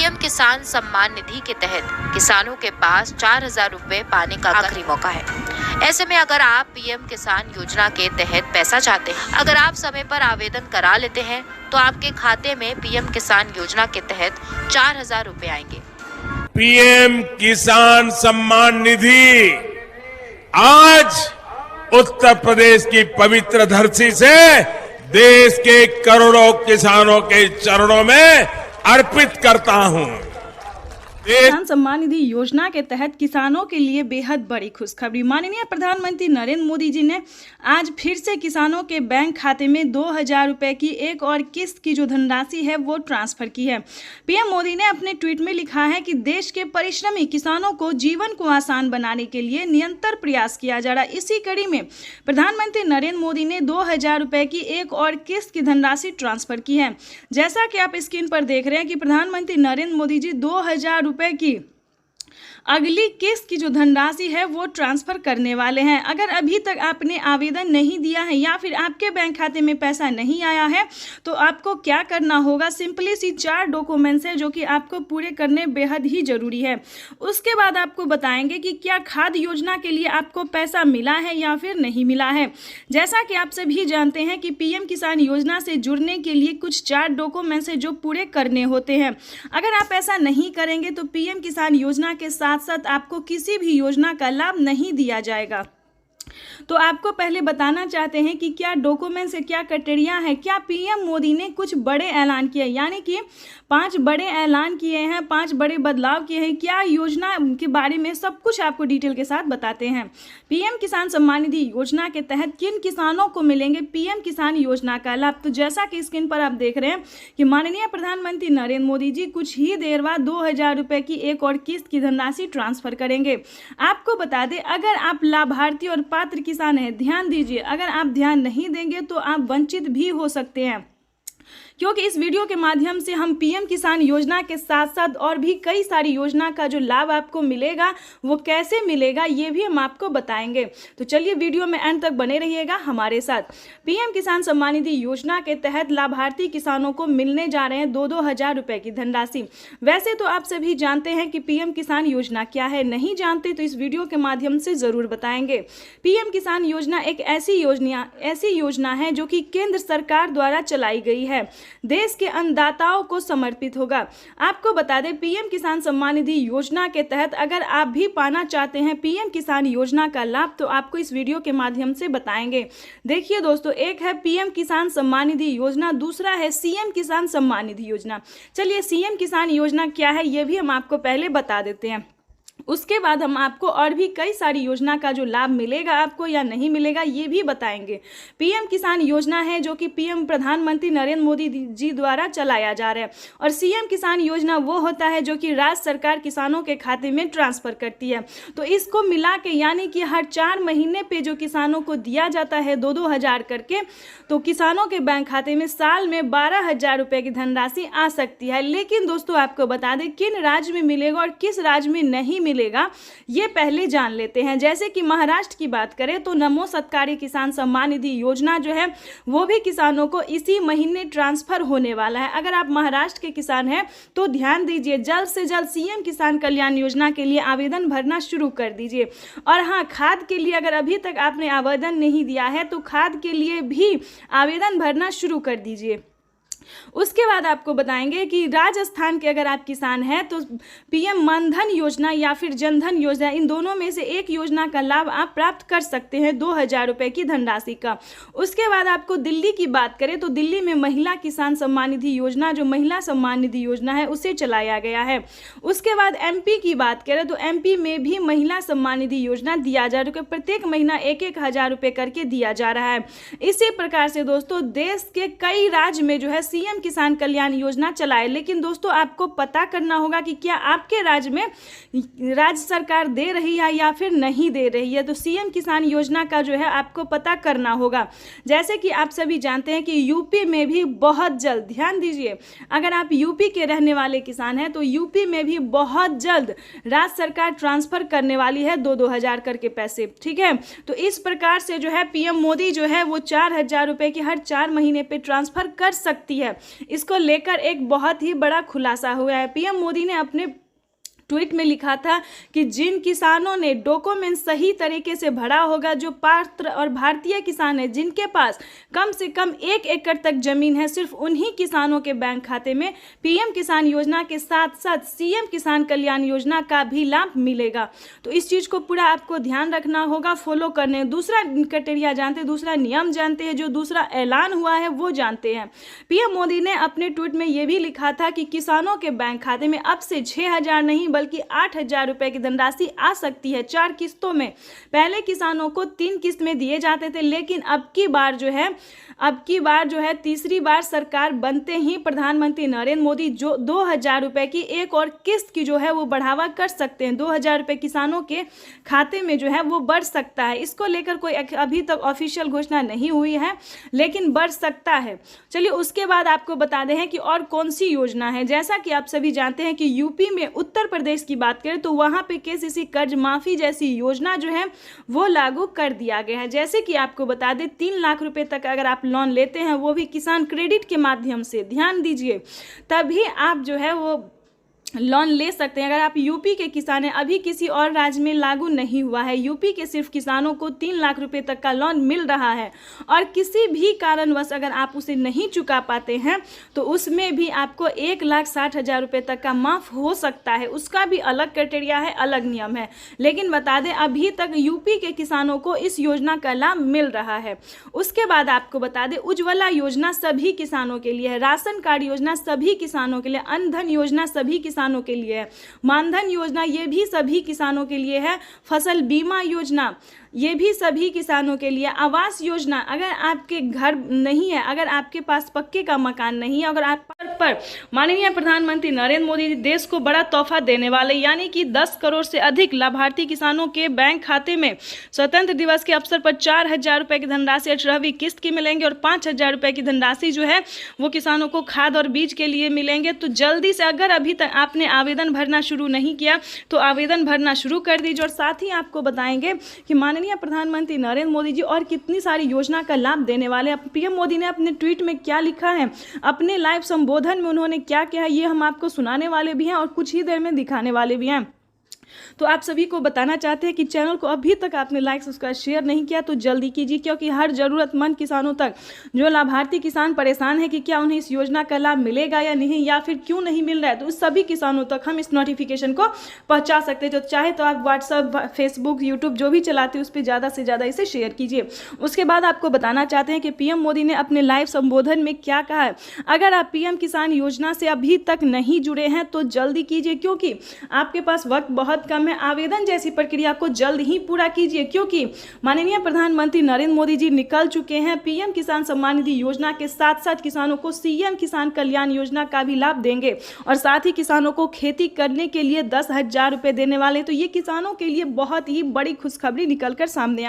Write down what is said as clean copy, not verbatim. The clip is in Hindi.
पीएम किसान सम्मान निधि के तहत किसानों के पास 4,000 रुपए पाने का आखिरी मौका है। ऐसे में अगर आप पीएम किसान योजना के तहत पैसा चाहते हैं, अगर आप समय पर आवेदन करा लेते हैं तो आपके खाते में पीएम किसान योजना के तहत 4,000 रुपए आएंगे। पीएम किसान सम्मान निधि आज उत्तर प्रदेश की पवित्र धरती से देश के करोड़ों किसानों के चरणों में अर्पित करता हूं। किसान सम्मान निधि योजना के तहत किसानों के लिए बेहद बड़ी खुशखबरी। माननीय प्रधानमंत्री नरेंद्र मोदी जी ने आज फिर से किसानों के बैंक खाते में 2,000 रुपए की एक और किस्त की जो धनराशि है वो ट्रांसफर की है। पीएम मोदी ने अपने ट्वीट में लिखा है कि देश के परिश्रमी किसानों को जीवन को आसान बनाने के लिए निरंतर प्रयास किया जा रहा है। इसी कड़ी में प्रधानमंत्री नरेंद्र मोदी ने 2,000 रुपए की एक और किस्त की धनराशि ट्रांसफर की है। जैसा कि आप स्क्रीन पर देख रहे हैं कि प्रधानमंत्री नरेंद्र मोदी जी 2,000 रुपए की अगली किस्त की जो धनराशि है वो ट्रांसफर करने वाले हैं। अगर अभी तक आपने आवेदन नहीं दिया है या फिर आपके बैंक खाते में पैसा नहीं आया है तो आपको क्या करना होगा, सिंपली सी 4 डॉक्यूमेंट्स है जो कि आपको पूरे करने बेहद ही जरूरी है। उसके बाद आपको बताएंगे कि क्या खाद योजना के लिए आपको पैसा मिला है या फिर नहीं मिला है। जैसा कि आप सभी जानते हैं कि पीएम किसान योजना से जुड़ने के लिए कुछ 4 डॉक्यूमेंट्स है जो पूरे करने होते हैं। अगर आप ऐसा नहीं करेंगे तो पीएम किसान योजना के साथ साथ आपको किसी भी योजना का लाभ नहीं दिया जाएगा। तो आपको पहले बताना चाहते हैं कि क्या डॉक्यूमेंट्स है, क्या क्राइटेरिया है। क्या पीएम मोदी ने कुछ बड़े ऐलान किए, यानी कि 5 बड़े ऐलान किए हैं, 5 बड़े बदलाव किए हैं। क्या योजना के बारे में सब कुछ आपको डिटेल के साथ बताते हैं। पीएम किसान सम्मान निधि योजना के तहत किन किसानों को मिलेंगे पीएम किसान योजना का लाभ। तो जैसा कि स्क्रीन पर आप देख रहे हैं कि माननीय प्रधानमंत्री नरेंद्र मोदी जी कुछ ही देर बाद 2,000 रुपए की एक और किस्त की धनराशि ट्रांसफर करेंगे। आपको बता दें, अगर आप लाभार्थी और पात्र किसान है, ध्यान दीजिए, अगर आप ध्यान नहीं देंगे तो आप वंचित भी हो सकते हैं, क्योंकि इस वीडियो के माध्यम से हम पीएम किसान योजना के साथ साथ और भी कई सारी योजना का जो लाभ आपको मिलेगा वो कैसे मिलेगा ये भी हम आपको बताएंगे। तो चलिए वीडियो में एंड तक बने रहिएगा हमारे साथ। पीएम किसान सम्मान निधि योजना के तहत लाभार्थी किसानों को मिलने जा रहे हैं 2-2 रुपए की धनराशि। वैसे तो आप सभी जानते हैं कि पीएम किसान योजना क्या है, नहीं जानते तो इस वीडियो के माध्यम से जरूर बताएंगे। पीएम किसान योजना एक ऐसी योजना है जो कि केंद्र सरकार द्वारा चलाई गई है, देश के अन्नदाताओं को समर्पित होगा। आपको बता दें, पीएम किसान सम्मान निधि योजना के तहत अगर आप भी पाना चाहते हैं पीएम किसान योजना का लाभ तो आपको इस वीडियो के माध्यम से बताएंगे। देखिए दोस्तों, एक है पीएम किसान सम्मान निधि योजना, दूसरा है सीएम किसान सम्मान निधि योजना। चलिए सीएम किसान योजना क्या है ये भी हम आपको पहले बता देते हैं, उसके बाद हम आपको और भी कई सारी योजना का जो लाभ मिलेगा आपको या नहीं मिलेगा ये भी बताएंगे। पीएम किसान योजना है जो कि पीएम प्रधानमंत्री नरेंद्र मोदी जी द्वारा चलाया जा रहा है, और सीएम किसान योजना वो होता है जो कि राज्य सरकार किसानों के खाते में ट्रांसफर करती है। तो इसको मिला के यानी कि हर 4 महीने पे जो किसानों को दिया जाता है 2-2 हज़ार करके, तो किसानों के बैंक खाते में साल में 12,000 रुपए की धनराशि आ सकती है। लेकिन दोस्तों आपको बता दें किन राज्य में मिलेगा और किस राज्य में नहीं मिलेगा ये पहले जान लेते हैं। जैसे कि महाराष्ट्र की बात करें तो नमो सत्कारी किसान सम्मान निधि योजना जो है वो भी किसानों को इसी महीने ट्रांसफर होने वाला है। अगर आप महाराष्ट्र के किसान हैं तो ध्यान दीजिए, जल्द से जल्द सीएम किसान कल्याण योजना के लिए आवेदन भरना शुरू कर दीजिए। और हाँ, खाद के लिए अगर अभी तक आपने आवेदन नहीं दिया है तो खाद के लिए भी आवेदन भरना शुरू कर दीजिए। उसके बाद आपको बताएंगे कि राजस्थान के अगर आप किसान हैं तो पीएम मनधन योजना या फिर जनधन योजना, इन दोनों में से एक योजना का लाभ आप प्राप्त कर सकते हैं 2,000 रुपए की धनराशि का। उसके बाद आपको दिल्ली की बात करें तो दिल्ली में महिला किसान सम्मान निधि योजना, जो महिला सम्मान निधि योजना है, उसे चलाया गया है। उसके बाद एमपी की बात करें तो एमपी में भी महिला सम्मान निधि योजना दिया जा रहा है, प्रत्येक महीना 1-1 हज़ार रुपए करके दिया जा रहा है। इसी प्रकार से दोस्तों देश के कई राज्य में जो है सीएम किसान कल्याण योजना चलाए। लेकिन दोस्तों आपको पता करना होगा कि क्या आपके राज्य में राज्य सरकार दे रही है या फिर नहीं दे रही है। तो सीएम किसान योजना का जो है आपको पता करना होगा। जैसे कि आप सभी जानते हैं कि यूपी में भी बहुत जल्द, ध्यान दीजिए, अगर आप यूपी के रहने वाले किसान हैं तो यूपी में भी बहुत जल्द राज्य सरकार ट्रांसफर करने वाली है 2-2 हज़ार करके पैसे, ठीक है। तो इस प्रकार से जो है पीएम मोदी जो है वो 4,000 रुपए की हर 4 महीने पे ट्रांसफर कर सकती है। है। इसको लेकर एक बहुत ही बड़ा खुलासा हुआ है। पीएम मोदी ने अपने ट्वीट में लिखा था कि जिन किसानों ने डॉक्यूमेंट सही तरीके से भरा होगा, जो पात्र और भारतीय किसान हैं, जिनके पास कम से कम 1 एकड़ तक जमीन है, सिर्फ उन्हीं किसानों के बैंक खाते में पीएम किसान योजना के साथ साथ सीएम किसान कल्याण योजना का भी लाभ मिलेगा। तो इस चीज़ को पूरा आपको ध्यान रखना होगा, फॉलो करने। दूसरा क्राइटेरिया जानते हैं, दूसरा नियम जानते हैं, जो दूसरा ऐलान हुआ है वो जानते हैं। पीएम मोदी ने अपने ट्वीट में ये भी लिखा था कि किसानों के बैंक खाते में अब से 6,000 नहीं बल्कि 8,000 रुपए की धनराशि आ सकती है 4 किस्तों में। पहले किसानों को 3 किस्त में दिए जाते थे, लेकिन अब की बार जो है तीसरी बार सरकार बनते ही प्रधानमंत्री नरेंद्र मोदी जो 2,000 रुपए की एक और किस्त की जो है वो बढ़ावा कर सकते हैं। 2,000 रुपए किसानों के खाते में जो है वो बढ़ सकता है। इसको लेकर कोई अभी तक ऑफिशियल घोषणा नहीं हुई है, लेकिन बढ़ सकता है। चलिए उसके बाद आपको बता दें कि और कौन सी योजना है। जैसा कि आप सभी जानते हैं कि यूपी में उत्तर प्रदेश की बात करें तो वहां पे केसीसी कर्ज माफी जैसी योजना जो है वो लागू कर दिया गया है। जैसे कि आपको बता दें 3 लाख रुपए तक अगर आप लोन लेते हैं, वो भी किसान क्रेडिट के माध्यम से, ध्यान दीजिए, तभी आप जो है वो लोन ले सकते हैं। अगर आप यूपी के किसान हैं, अभी किसी और राज्य में लागू नहीं हुआ है, यूपी के सिर्फ किसानों को 3 लाख रुपए तक का लोन मिल रहा है। और किसी भी कारणवश अगर आप उसे नहीं चुका पाते हैं तो उसमें भी आपको 1,60,000 रुपये तक का माफ़ हो सकता है। उसका भी अलग क्राइटेरिया है, अलग नियम है। लेकिन बता दें अभी तक यूपी के किसानों को इस योजना का लाभ मिल रहा है। उसके बाद आपको बता दें उज्ज्वला योजना सभी किसानों के लिए है, राशन कार्ड योजना सभी किसानों के लिए, अन्न धन योजना सभी किसानों के लिए है, मानधन योजना ये भी सभी किसानों के लिए है, फसल बीमा योजना ये भी सभी किसानों के लिए, आवास योजना अगर आपके घर नहीं है, अगर आपके पास पक्के का मकान नहीं है, अगर आप पर माननीय प्रधानमंत्री नरेंद्र मोदी देश को बड़ा तोहफा देने वाले, यानी कि 10 करोड़ से अधिक लाभार्थी किसानों के बैंक खाते में स्वतंत्र दिवस के अवसर पर 4,000 रुपये की धनराशि 18वीं किस्त की मिलेंगे और 5,000 रुपये की धनराशि जो है वो किसानों को खाद और बीज के लिए मिलेंगे। तो जल्दी से अगर अभी तक आपने आवेदन भरना शुरू नहीं किया तो आवेदन भरना शुरू कर दीजिए। और साथ ही आपको बताएंगे कि माननीय प्रधानमंत्री नरेंद्र मोदी जी और कितनी सारी योजना का लाभ देने वाले हैं। पीएम मोदी ने अपने ट्वीट में क्या लिखा है, अपने लाइव संबोधन में उन्होंने क्या कहा, ये हम आपको सुनाने वाले भी हैं और कुछ ही देर में दिखाने वाले भी हैं। तो आप सभी को बताना चाहते हैं कि चैनल को अभी तक आपने लाइक सब्सक्राइब शेयर नहीं किया तो जल्दी कीजिए, क्योंकि हर ज़रूरतमंद किसानों तक, जो लाभार्थी किसान परेशान है कि क्या उन्हें इस योजना का लाभ मिलेगा या नहीं, या फिर क्यों नहीं मिल रहा है, तो उस सभी किसानों तक हम इस नोटिफिकेशन को पहुंचा सकते हैं। तो चाहे तो आप व्हाट्सअप, फेसबुक, यूट्यूब जो भी चलाते हैं उस पर ज़्यादा से ज़्यादा इसे शेयर कीजिए। उसके बाद आपको बताना चाहते हैं कि पीएम मोदी ने अपने लाइव संबोधन में क्या कहा है। अगर आप पीएम किसान योजना से अभी तक नहीं जुड़े हैं तो जल्दी कीजिए, क्योंकि आपके पास वक्त बहुत कम है। आवेदन जैसी प्रक्रिया को जल्द ही पूरा कीजिए, क्योंकि माननीय प्रधानमंत्री नरेंद्र मोदी जी निकल चुके हैं। पीएम किसान सम्मान निधि योजना के साथ साथ किसानों को सीएम किसान कल्याण योजना का भी लाभ देंगे और साथ ही किसानों को खेती करने के लिए 10,000 रुपये देने वाले। तो ये किसानों के लिए बहुत ही बड़ी खुशखबरी निकलकर सामने